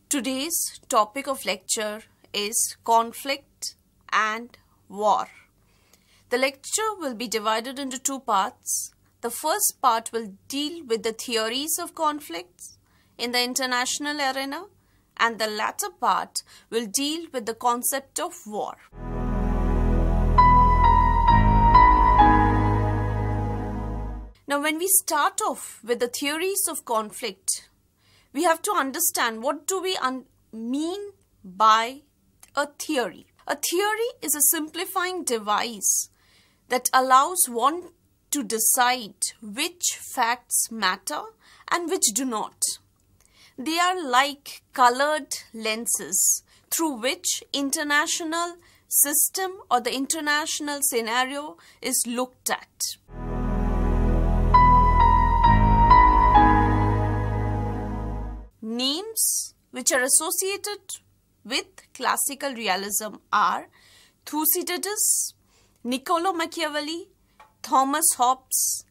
Today's topic of lecture is conflict and war. The lecture will be divided into two parts. The first part will deal with the theories of conflicts in the international arena, and the latter part will deal with the concept of war. Now, when we start off with the theories of conflict, we have to understand what do we mean by a theory. A theory is a simplifying device that allows one to decide which facts matter and which do not. They are like colored lenses through which international system or the international scenario is looked at. Names which are associated with classical realism are Thucydides, Niccolo Machiavelli, Thomas Hobbes,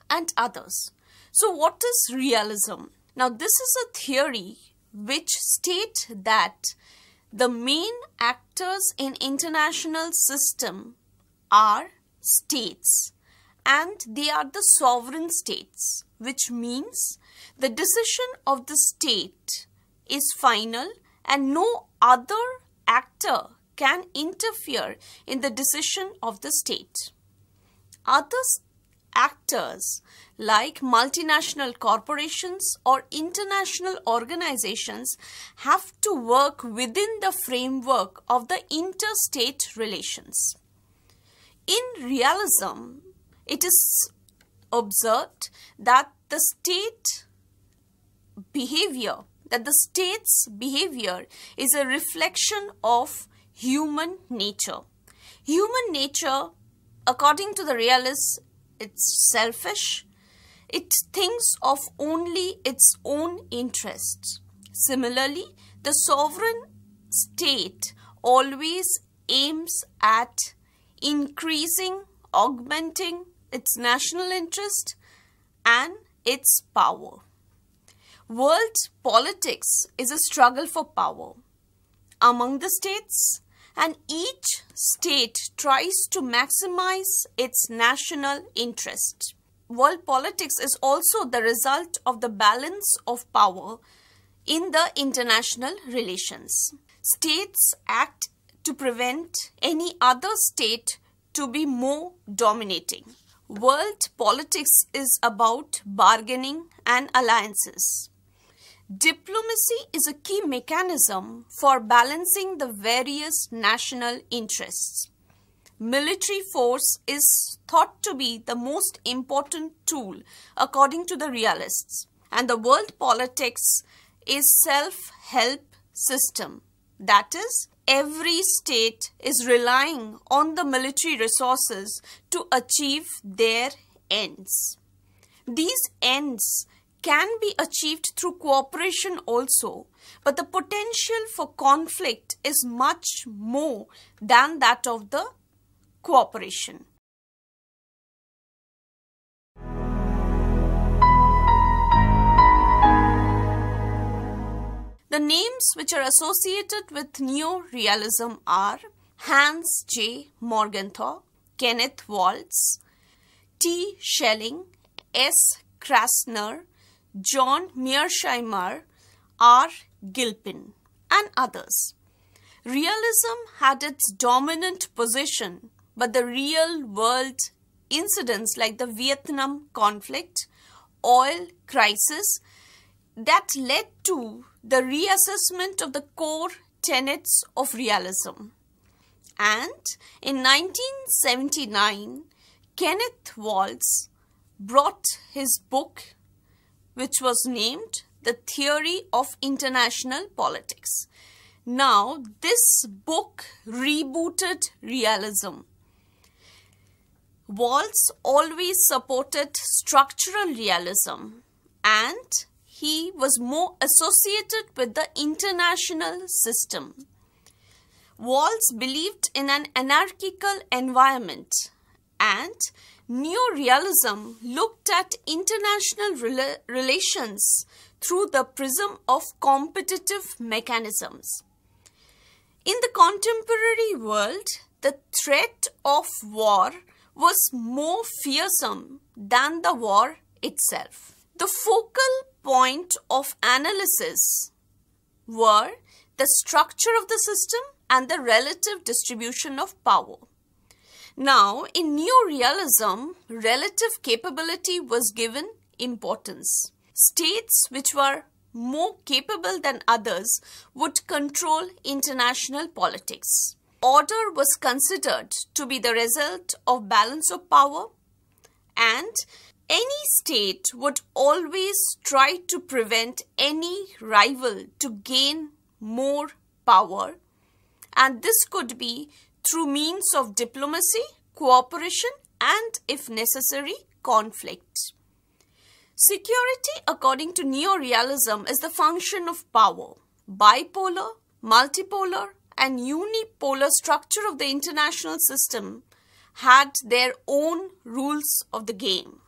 and others. So what is realism? Now this is a theory which states that the main actors in international system are states, and they are the sovereign states, which means the decision of the state is final and no other actor can interfere in the decision of the state. Other actors like multinational corporations or international organizations have to work within the framework of the interstate relations. In realism, it is observed that the state's behavior is a reflection of human nature. Human nature, according to the realists, it's selfish. It thinks of only its own interests. Similarly, the sovereign state always aims at increasing, augmenting its national interest and its power. World politics is a struggle for power among the states, and each state tries to maximize its national interest. World politics is also the result of the balance of power in the international relations. States act to prevent any other state to be more dominating. World politics is about bargaining and alliances. Diplomacy is a key mechanism for balancing the various national interests. Military force is thought to be the most important tool according to the realists, and the world politics is self-help system. That is, every state is relying on the military resources to achieve their ends. These ends can be achieved through cooperation also, but the potential for conflict is much more than that of the cooperation. The names which are associated with neo-realism are Hans J. Morgenthau, Kenneth Waltz, T. Schelling, S. Krasner, John Mearsheimer, R. Gilpin, and others. Realism had its dominant position, but the real-world incidents like the Vietnam conflict, oil crisis, that led to the reassessment of the core tenets of realism. And in 1979, Kenneth Waltz brought his book, which was named The Theory of International Politics. Now, this book rebooted realism. Waltz always supported structural realism, and he was more associated with the international system. Waltz believed in an anarchical environment, and neo-realism looked at international relations through the prism of competitive mechanisms. In the contemporary world, the threat of war was more fearsome than the war itself. The focal point of analysis were the structure of the system and the relative distribution of power. Now, in neo-realism, relative capability was given importance. States which were more capable than others would control international politics. Order was considered to be the result of balance of power, and any state would always try to prevent any rival to gain more power, and this could be through means of diplomacy, cooperation, and, if necessary, conflict. Security, according to neo-realism, is the function of power. Bipolar, multipolar, and unipolar structure of the international system had their own rules of the game.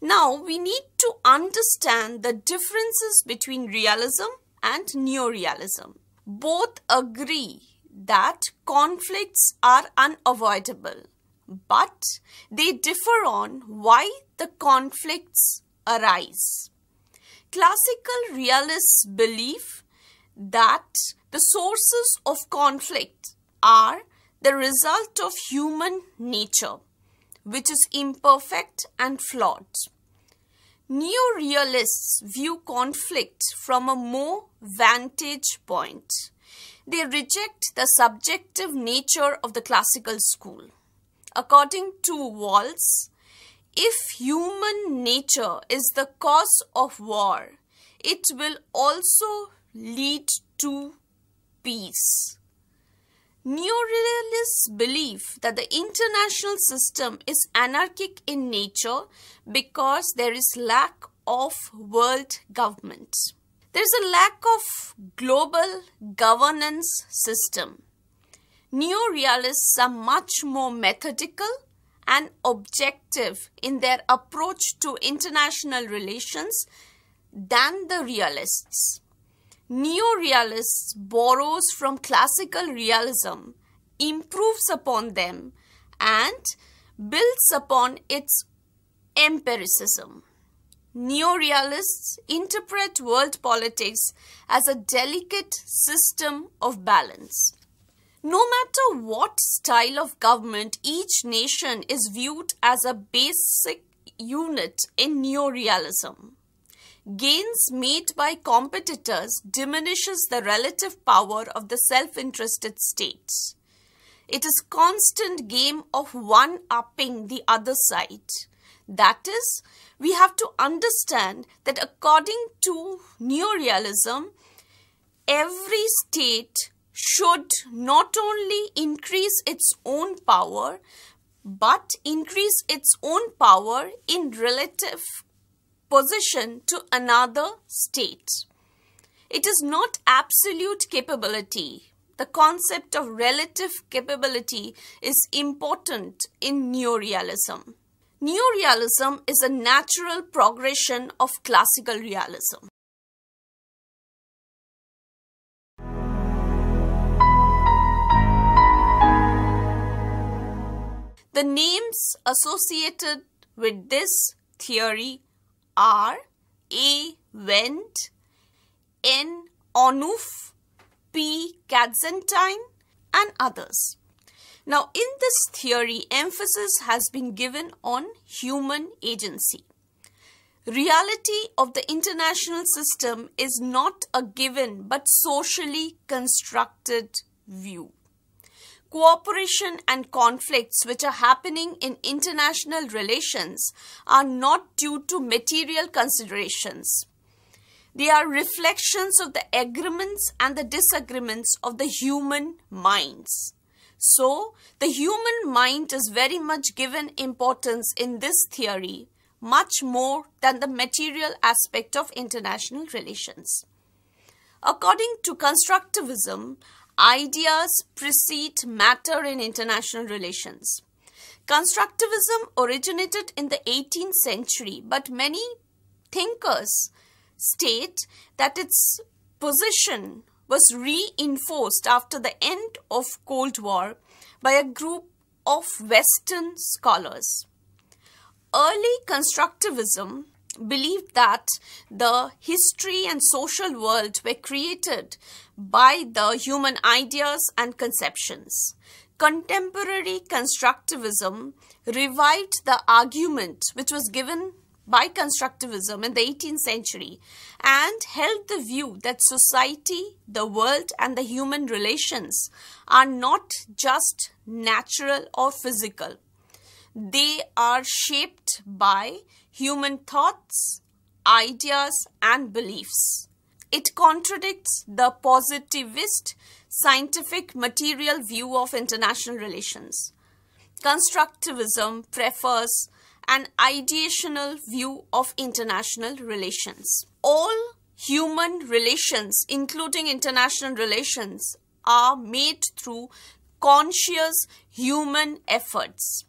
Now, we need to understand the differences between realism and neo-realism. Both agree that conflicts are unavoidable, but they differ on why the conflicts arise. Classical realists believe that the sources of conflict are the result of human nature, which is imperfect and flawed. Neo-realists view conflict from a more vantage point. They reject the subjective nature of the classical school. According to Walls, if human nature is the cause of war, it will also lead to peace. Neo-realists believe that the international system is anarchic in nature because there is lack of world government. There is a lack of global governance system. Neo-realists are much more methodical and objective in their approach to international relations than the realists. Neo-realists borrows from classical realism, improves upon them, and builds upon its empiricism. Neo-realists interpret world politics as a delicate system of balance. No matter what style of government, each nation is viewed as a basic unit in neo-realism. Gains made by competitors diminishes the relative power of the self-interested states. It is a constant game of one-upping the other side. That is, we have to understand that according to neo-realism, every state should not only increase its own power, but increase its own power in relative position to another state. It is not absolute capability. The concept of relative capability is important in neo-realism. Neo-realism is a natural progression of classical realism. The names associated with this theory are A. Wendt, N. Onuf, P. Katzenstein, and others. Now, in this theory, emphasis has been given on human agency. Reality of the international system is not a given but socially constructed view. Cooperation and conflicts which are happening in international relations are not due to material considerations. They are reflections of the agreements and the disagreements of the human minds. So, the human mind is very much given importance in this theory, much more than the material aspect of international relations. According to Constructivism, ideas precede matter in international relations. Constructivism originated in the 18th century, but many thinkers state that its position was reinforced after the end of Cold War by a group of Western scholars. Early constructivism believed that the history and social world were created by the human ideas and conceptions. Contemporary constructivism revived the argument which was given by constructivism in the 18th century and held the view that society, the world, and the human relations are not just natural or physical. They are shaped by human thoughts, ideas, and beliefs. It contradicts the positivist, scientific, material view of international relations. Constructivism prefers an ideational view of international relations. All human relations, including international relations, are made through conscious human efforts.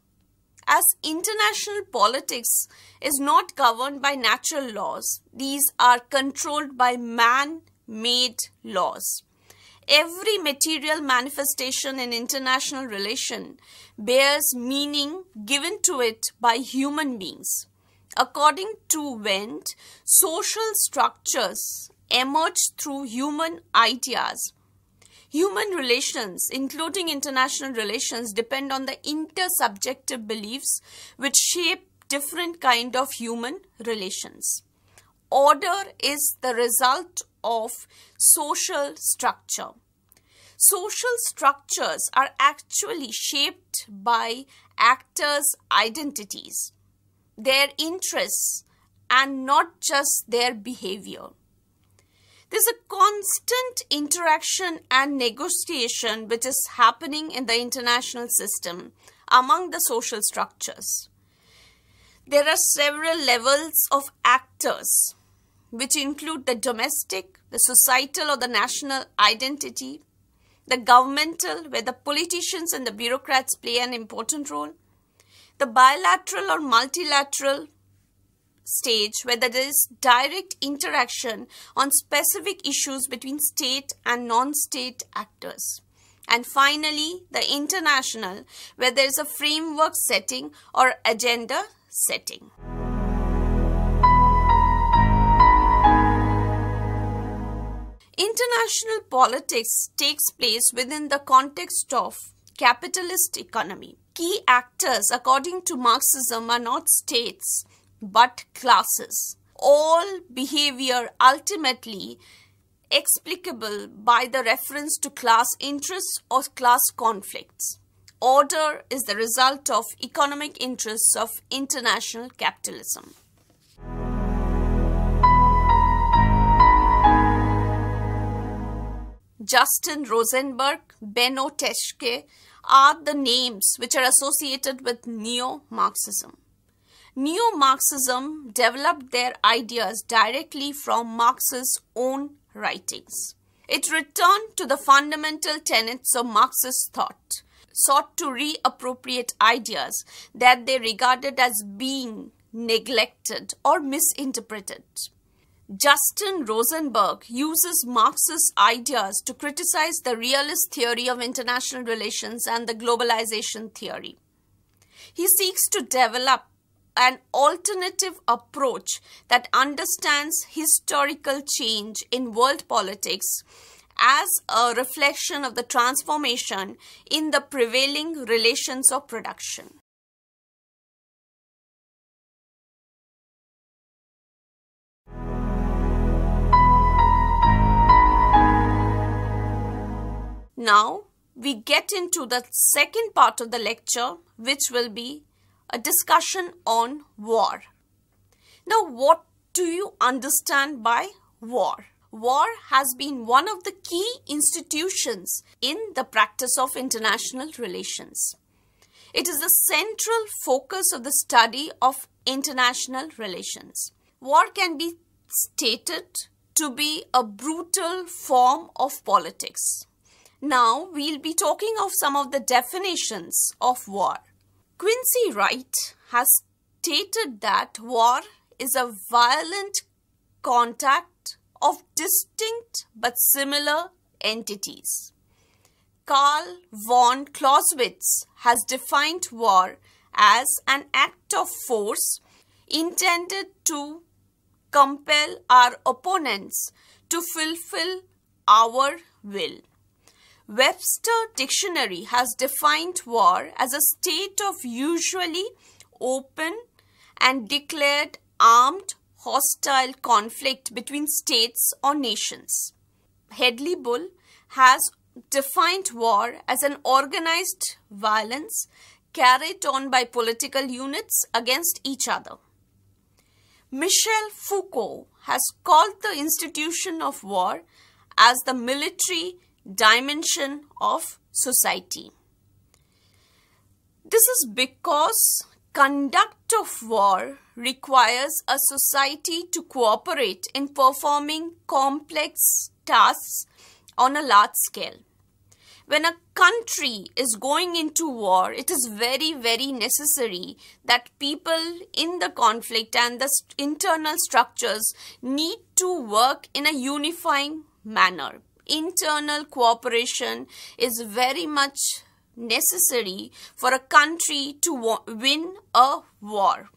As international politics is not governed by natural laws, these are controlled by man-made laws. Every material manifestation in international relation bears meaning given to it by human beings. According to Wendt, social structures emerge through human ideas. Human relations, including international relations, depend on the intersubjective beliefs which shape different kinds of human relations. Order is the result of social structure. Social structures are actually shaped by actors' identities, their interests, and not just their behavior. There's a constant interaction and negotiation which is happening in the international system among the social structures. There are several levels of actors which include the domestic, the societal or the national identity, the governmental, where the politicians and the bureaucrats play an important role, the bilateral or multilateral stage, where there is direct interaction on specific issues between state and non-state actors. And finally, the international, where there is a framework setting or agenda setting. International politics takes place within the context of capitalist economy. Key actors, according to Marxism, are not states but classes. All behavior ultimately explicable by the reference to class interests or class conflicts. Order is the result of economic interests of international capitalism. Justin Rosenberg, Benno Teschke are the names which are associated with neo-Marxism. Neo-Marxism developed their ideas directly from Marx's own writings. It returned to the fundamental tenets of Marxist thought, sought to reappropriate ideas that they regarded as being neglected or misinterpreted. Justin Rosenberg uses Marxist ideas to criticize the realist theory of international relations and the globalization theory. He seeks to develop an alternative approach that understands historical change in world politics as a reflection of the transformation in the prevailing relations of production. Now, we get into the second part of the lecture, which will be a discussion on war. Now, what do you understand by war? War has been one of the key institutions in the practice of international relations. It is the central focus of the study of international relations. War can be stated to be a brutal form of politics. Now, we'll be talking of some of the definitions of war. Quincy Wright has stated that war is a violent contact of distinct but similar entities. Karl von Clausewitz has defined war as an act of force intended to compel our opponents to fulfill our will. Webster Dictionary has defined war as a state of usually open and declared armed hostile conflict between states or nations. Hedley Bull has defined war as an organized violence carried on by political units against each other. Michel Foucault has called the institution of war as the military dimension of society. This is because conduct of war requires a society to cooperate in performing complex tasks on a large scale. When a country is going into war, it is very, very necessary that people in the conflict and the internal structures need to work in a unifying manner. Internal cooperation is very much necessary for a country to win a war.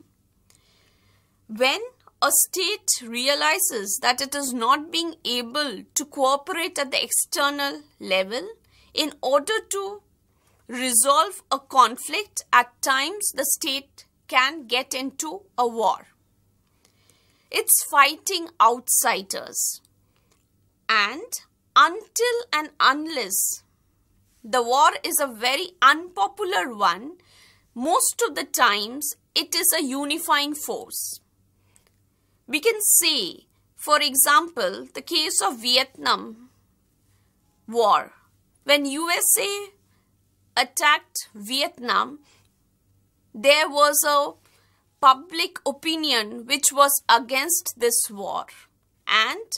When a state realizes that it is not being able to cooperate at the external level, in order to resolve a conflict, at times the state can get into a war. It's fighting outsiders. And until and unless the war is a very unpopular one, most of the times it is a unifying force. We can say, for example, the case of Vietnam War. When USA attacked Vietnam, there was a public opinion which was against this war. And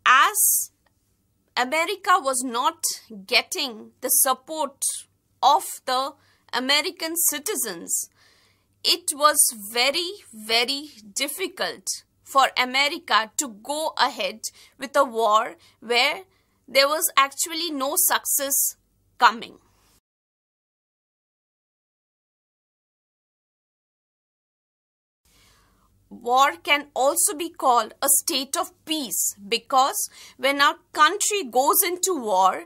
as America was not getting the support of the American citizens, it was very, very difficult for America to go ahead with a war where there was actually no success coming. War can also be called a state of peace because when a country goes into war,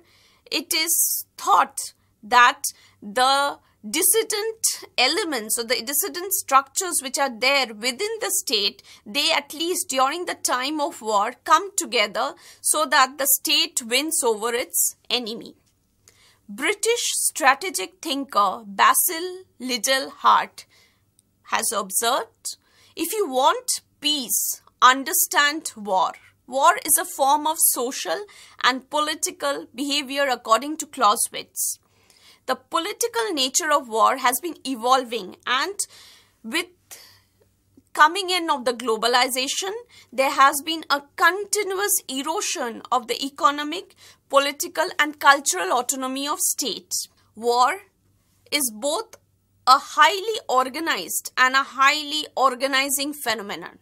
it is thought that the dissident elements or the dissident structures which are there within the state, they at least during the time of war come together so that the state wins over its enemy. British strategic thinker Basil Liddell Hart has observed, if you want peace, understand war. War is a form of social and political behavior according to Clausewitz. The political nature of war has been evolving, and with coming in of the globalization, there has been a continuous erosion of the economic, political and cultural autonomy of states. War is both a highly organized and a highly organizing phenomenon.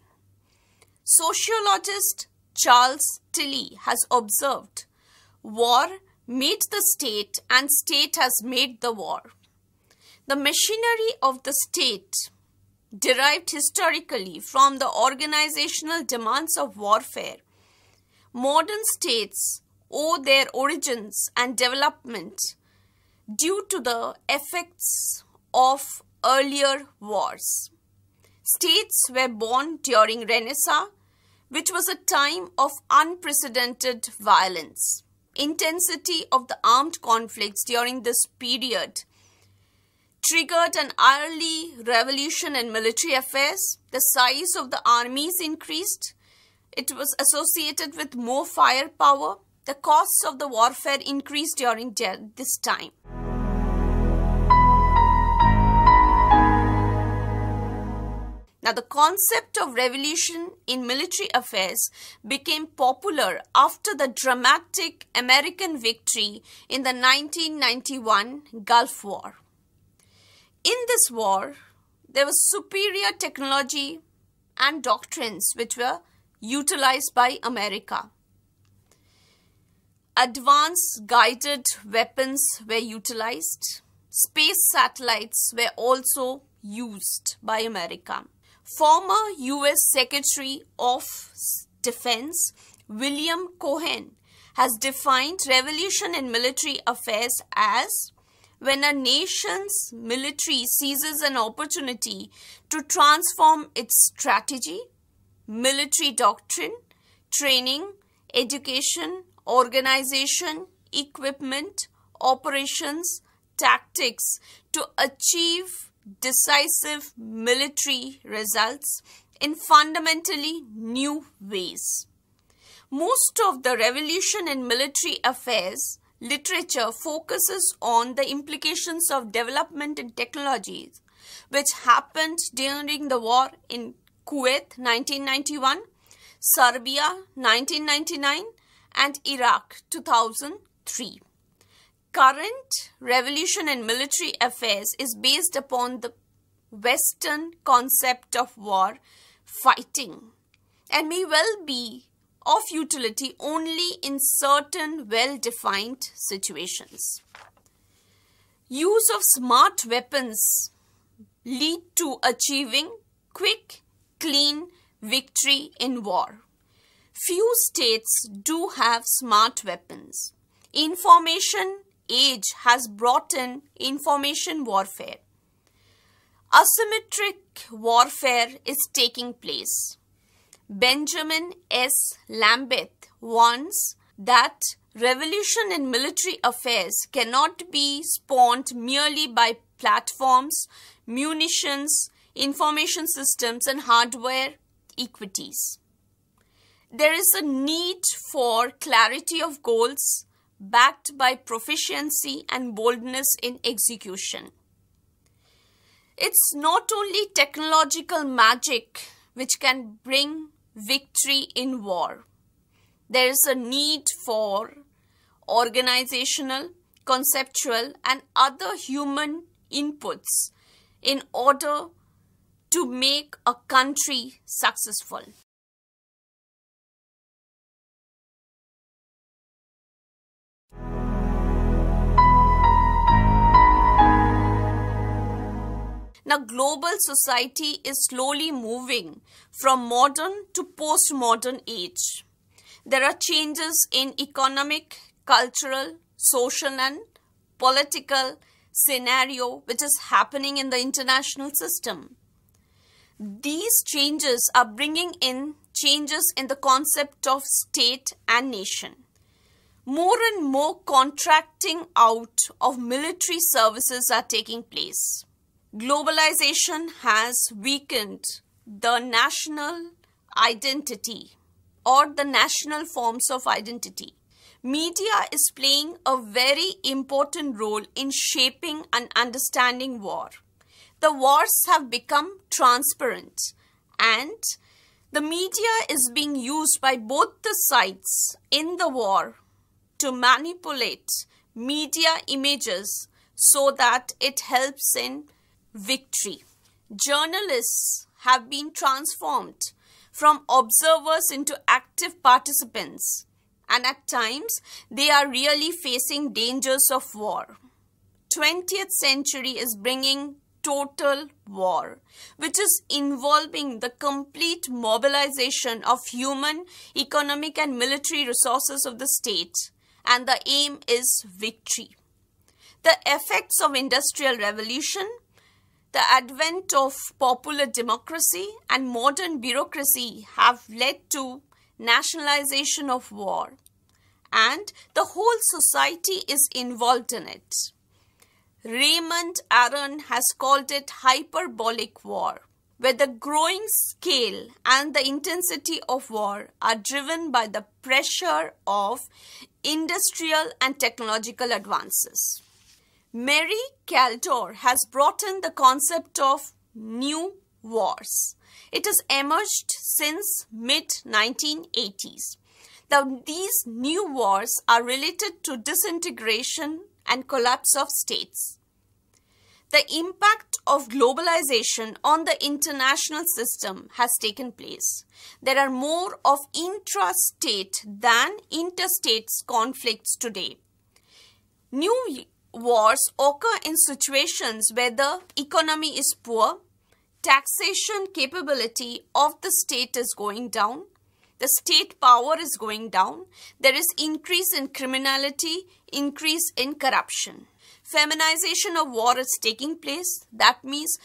Sociologist Charles Tilly has observed, war made the state and state has made the war. The machinery of the state derived historically from the organizational demands of warfare. Modern states owe their origins and development due to the effects of earlier wars. States were born during Renaissance, which was a time of unprecedented violence. Intensity of the armed conflicts during this period triggered an early revolution in military affairs. The size of the armies increased. It was associated with more firepower. The costs of the warfare increased during this time. Now, the concept of revolution in military affairs became popular after the dramatic American victory in the 1991 Gulf War. In this war, there was superior technology and doctrines which were utilized by America. Advanced guided weapons were utilized. Space satellites were also used by America. Former US Secretary of Defense William Cohen has defined revolution in military affairs as when a nation's military seizes an opportunity to transform its strategy, military doctrine, training, education, organization, equipment, operations, tactics to achieve decisive military results in fundamentally new ways. Most of the revolution in military affairs literature focuses on the implications of development in technologies which happened during the war in Kuwait 1991, Serbia 1999 and Iraq 2003. Current revolution in military affairs is based upon the Western concept of war fighting and may well be of utility only in certain well-defined situations. Use of smart weapons lead to achieving quick, clean victory in war. Few states do have smart weapons. Information age has brought in information warfare. Asymmetric warfare is taking place. Benjamin S. Lambeth warns that revolution in military affairs cannot be spawned merely by platforms, munitions, information systems, and hardware equities. There is a need for clarity of goals backed by proficiency and boldness in execution. It's not only technological magic which can bring victory in war. There is a need for organizational, conceptual, and other human inputs in order to make a country successful. Now, global society is slowly moving from modern to postmodern age. There are changes in economic, cultural, social and political scenario which is happening in the international system. These changes are bringing in changes in the concept of state and nation. More and more contracting out of military services are taking place. Globalization has weakened the national identity or the national forms of identity. Media is playing a very important role in shaping and understanding war. The wars have become transparent and the media is being used by both the sides in the war to manipulate media images so that it helps in victory. Journalists have been transformed from observers into active participants, and at times they are really facing dangers of war. 20th century is bringing total war, which is involving the complete mobilization of human, economic and military resources of the state, and the aim is victory. The effects of industrial revolution, the advent of popular democracy and modern bureaucracy have led to nationalization of war, and the whole society is involved in it. Raymond Aron has called it hyperbolic war, where the growing scale and the intensity of war are driven by the pressure of industrial and technological advances. Mary Kaldor has brought in the concept of new wars. It has emerged since mid-1980s. These new wars are related to disintegration and collapse of states. The impact of globalization on the international system has taken place. There are more of intrastate than interstate conflicts today. New wars occur in situations where the economy is poor, taxation capability of the state is going down, the state power is going down, there is increase in criminality, increase in corruption. Feminization of war is taking place. That means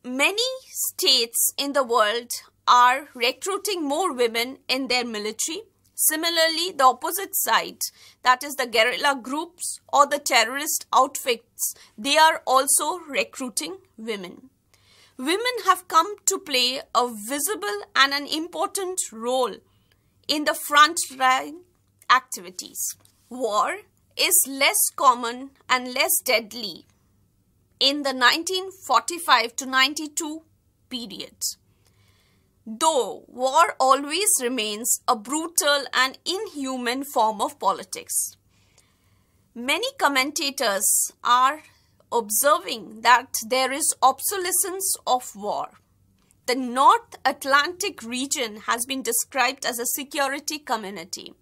many states in the world are recruiting more women in their military. Similarly, the opposite side, that is the guerrilla groups or the terrorist outfits, they are also recruiting women. Women have come to play a visible and an important role in the front line activities. War is less common and less deadly in the 1945 to 92 period. Though war always remains a brutal and inhuman form of politics. Many commentators are observing that there is obsolescence of war. The North Atlantic region has been described as a security community.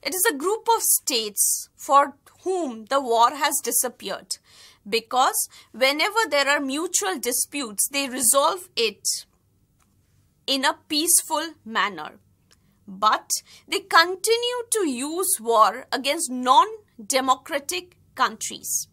It is a group of states for whom the war has disappeared because whenever there are mutual disputes, they resolve it in a peaceful manner. But they continue to use war against non-democratic countries.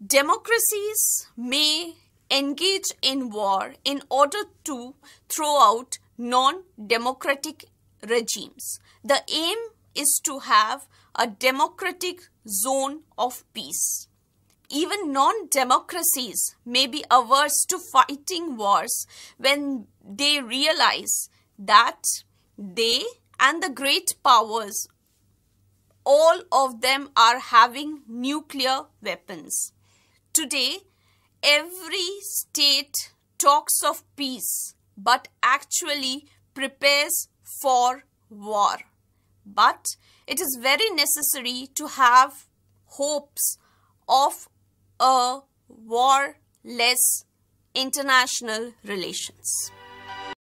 Democracies may engage in war in order to throw out non-democratic regimes. The aim is to have a democratic zone of peace. Even non-democracies may be averse to fighting wars when they realize that they and the great powers, all of them are having nuclear weapons. Today, every state talks of peace but actually prepares for war. But it is very necessary to have hopes of a war-less international relations.